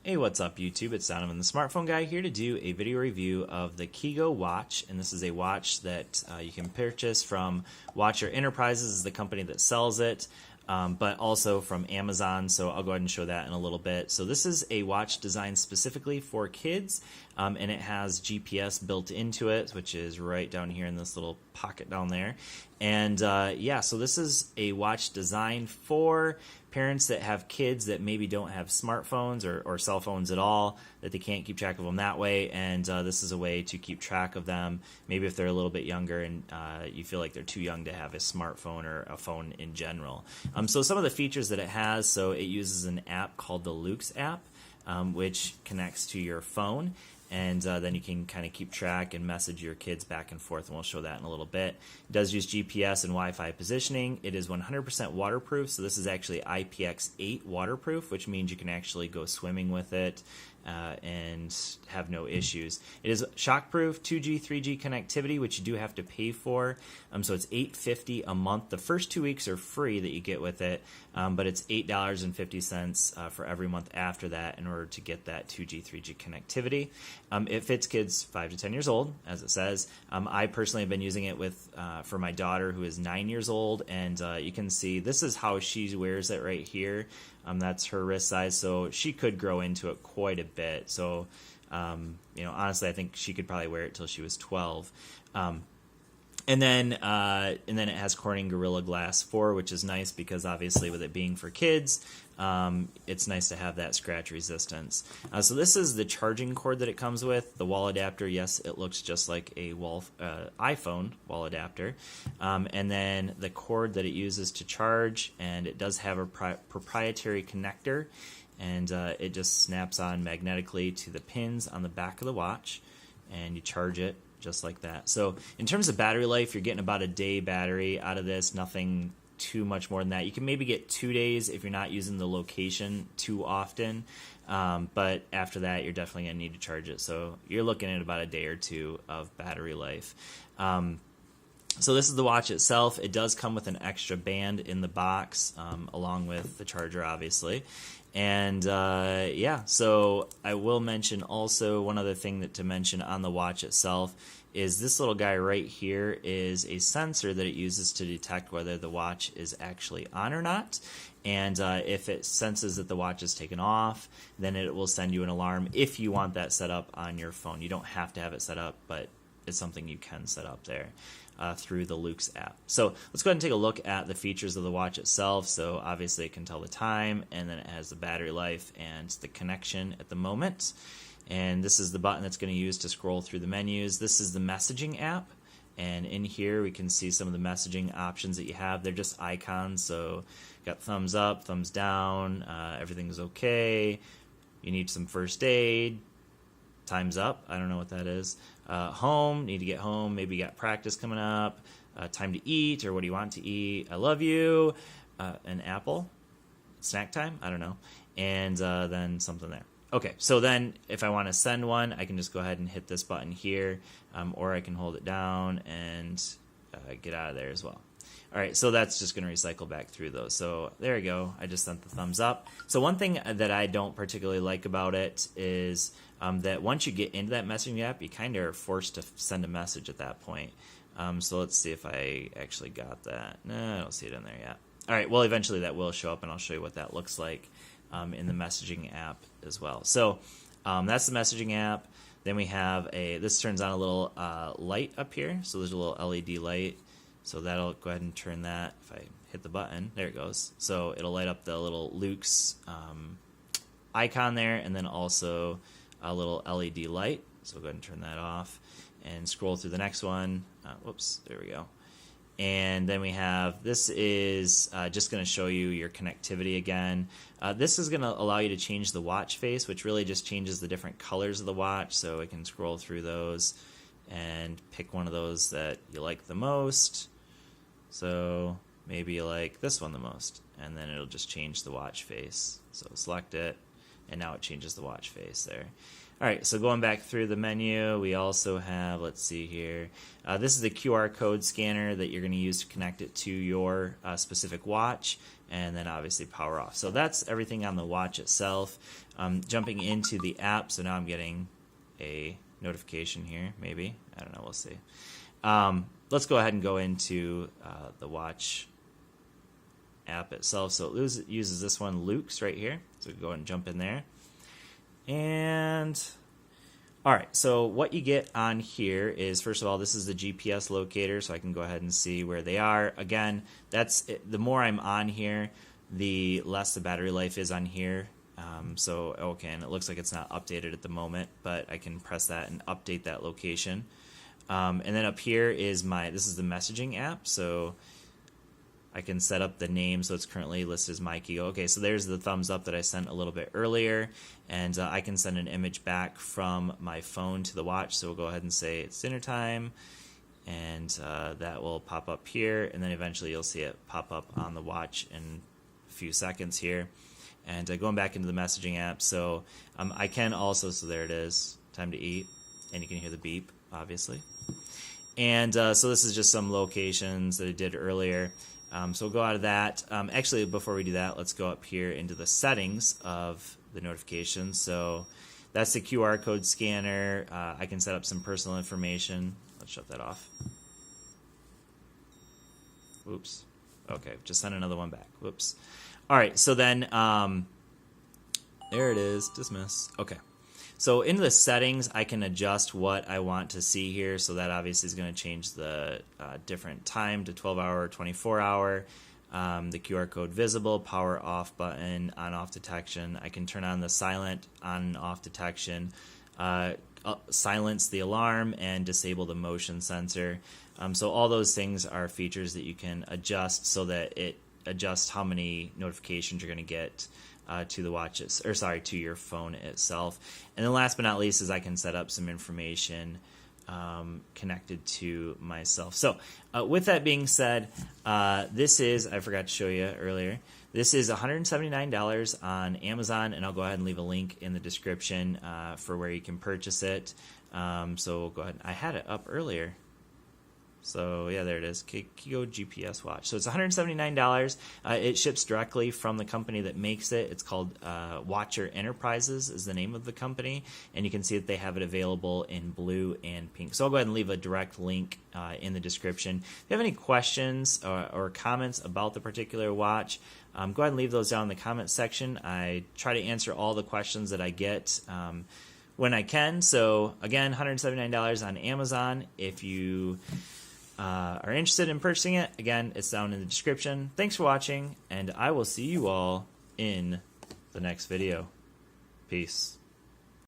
Hey, what's up YouTube? It's Donovan the Smartphone Guy here to do a video review of the Kigo watch, and this is a watch that you can purchase from Watcher Enterprises, is the company that sells it, but also from Amazon, so I'll go ahead and show that in a little bit. So this is a watch designed specifically for kids, and it has GPS built into it, which is right down here in this little pocket down there. And yeah, so this is a watch designed for parents that have kids that maybe don't have smartphones or cell phones at all, that they can't keep track of them that way, and this is a way to keep track of them, maybe if they're a little bit younger and you feel like they're too young to have a smartphone or a phone in general. So some of the features that it has, so it uses an app called the Luke's app, which connects to your phone, and then you can kind of keep track and message your kids back and forth, and we'll show that in a little bit. It does use GPS and Wi-Fi positioning. It is 100% waterproof, so this is actually IPX8 waterproof, which means you can actually go swimming with it and have no issues. It is shockproof, 2G, 3G connectivity, which you do have to pay for. So it's $8.50 a month. The first 2 weeks are free that you get with it, but it's $8.50 for every month after that in order to get that 2G, 3G connectivity. It fits kids 5 to 10 years old, as it says. I personally have been using it with for my daughter, who is 9 years old, and you can see this is how she wears it right here. That's her wrist size, so she could grow into it quite a bit. So, you know, honestly, I think she could probably wear it till she was 12. And then it has Corning Gorilla Glass 4, which is nice because obviously with it being for kids, it's nice to have that scratch resistance. So this is the charging cord that it comes with. The wall adapter, yes, it looks just like a iPhone wall adapter. And then the cord that it uses to charge, and it does have a proprietary connector, and it just snaps on magnetically to the pins on the back of the watch, and you charge it just like that. So in terms of battery life, you're getting about a day battery out of this, nothing too much more than that. You can maybe get 2 days if you're not using the location too often, but after that you're definitely going to need to charge it. So you're looking at about a day or two of battery life. So this is the watch itself. It does come with an extra band in the box, along with the charger, obviously. And yeah, so I will mention also one other thing to mention on the watch itself is this little guy right here is a sensor that it uses to detect whether the watch is actually on or not. And if it senses that the watch is taken off, then it will send you an alarm if you want that set up on your phone. You don't have to have it set up, but it's something you can set up there through the Luke's app. So let's go ahead and take a look at the features of the watch itself. So obviously it can tell the time, and then it has the battery life and the connection at the moment. And this is the button that's going to use to scroll through the menus. This is the messaging app, and in here we can see some of the messaging options that you have. They're just icons, so got thumbs up, thumbs down, everything's okay, you need some first aid, time's up, I don't know what that is. Home, need to get home, maybe you got practice coming up, time to eat, or what do you want to eat, I love you, an apple, snack time, I don't know, and then something there. Okay, so then if I want to send one, I can just go ahead and hit this button here, or I can hold it down and get out of there as well. All right, so that's just going to recycle back through those. So there we go. I just sent the thumbs up. So one thing that I don't particularly like about it is that once you get into that messaging app, you kind of are forced to send a message at that point. So let's see if I actually got that. No, I don't see it in there yet. All right, well, eventually that will show up, and I'll show you what that looks like in the messaging app as well. So that's the messaging app. Then we have this turns on a little light up here. So there's a little LED light. So that'll go ahead and turn that. If I hit the button, there it goes. So it'll light up the little Luke's icon there, and then also a little LED light. So we'll go ahead and turn that off and scroll through the next one. Whoops, there we go. And then we have, this is just going to show you your connectivity again. This is going to allow you to change the watch face, which really just changes the different colors of the watch. So we can scroll through those and pick one of those that you like the most. So maybe you like this one the most, and then it'll just change the watch face. So select it, and now it changes the watch face there. All right, so going back through the menu, we also have, let's see here, this is the QR code scanner that you're going to use to connect it to your specific watch, and then obviously power off. So that's everything on the watch itself. Jumping into the app, so now I'm getting a notification here, maybe. I don't know, we'll see. Let's go ahead and go into the watch app itself. So it uses this one, Luke's, right here. So go ahead and jump in there. And all right, so what you get on here is, first of all, this is the GPS locator, so I can go ahead and see where they are. Again, that's it. The more I'm on here, the less the battery life is on here. So okay, and it looks like it's not updated at the moment, but I can press that and update that location. And then up here is this is the messaging app, so I can set up the name, so it's currently listed as my Kigo. Okay, so there's the thumbs up that I sent a little bit earlier, and I can send an image back from my phone to the watch. So we'll go ahead and say it's dinner time, and that will pop up here, and then eventually you'll see it pop up on the watch in a few seconds here. And going back into the messaging app, so I can also, so there it is, time to eat, and you can hear the beep, obviously. And so this is just some locations that I did earlier. So we'll go out of that. Actually, before we do that, let's go up here into the settings of the notifications. So that's the QR code scanner. I can set up some personal information. Let's shut that off. Oops. Okay, just send another one back. Whoops. All right, so then there it is. Dismiss. Okay. So into the settings, I can adjust what I want to see here. So that obviously is going to change the different time to 12-hour, 24-hour, the QR code visible, power off button, on-off detection. I can turn on the silent on-off detection, silence the alarm, and disable the motion sensor. So all those things are features that you can adjust so that it adjusts how many notifications you're going to get to the watches, or sorry, to your phone itself. And then last but not least is I can set up some information connected to myself. So with that being said, this is, I forgot to show you earlier, this is $179 on Amazon, and I'll go ahead and leave a link in the description for where you can purchase it. So we'll go ahead, I had it up earlier. So yeah, there it is, Kigo GPS watch. So it's $179. It ships directly from the company that makes it. It's called Watcher Enterprises is the name of the company, and you can see that they have it available in blue and pink. So I'll go ahead and leave a direct link in the description. If you have any questions or comments about the particular watch, go ahead and leave those down in the comment section. I try to answer all the questions that I get when I can. So again, $179 on Amazon. If you are interested in purchasing it, again, it's down in the description. Thanks for watching, and I will see you all in the next video. Peace.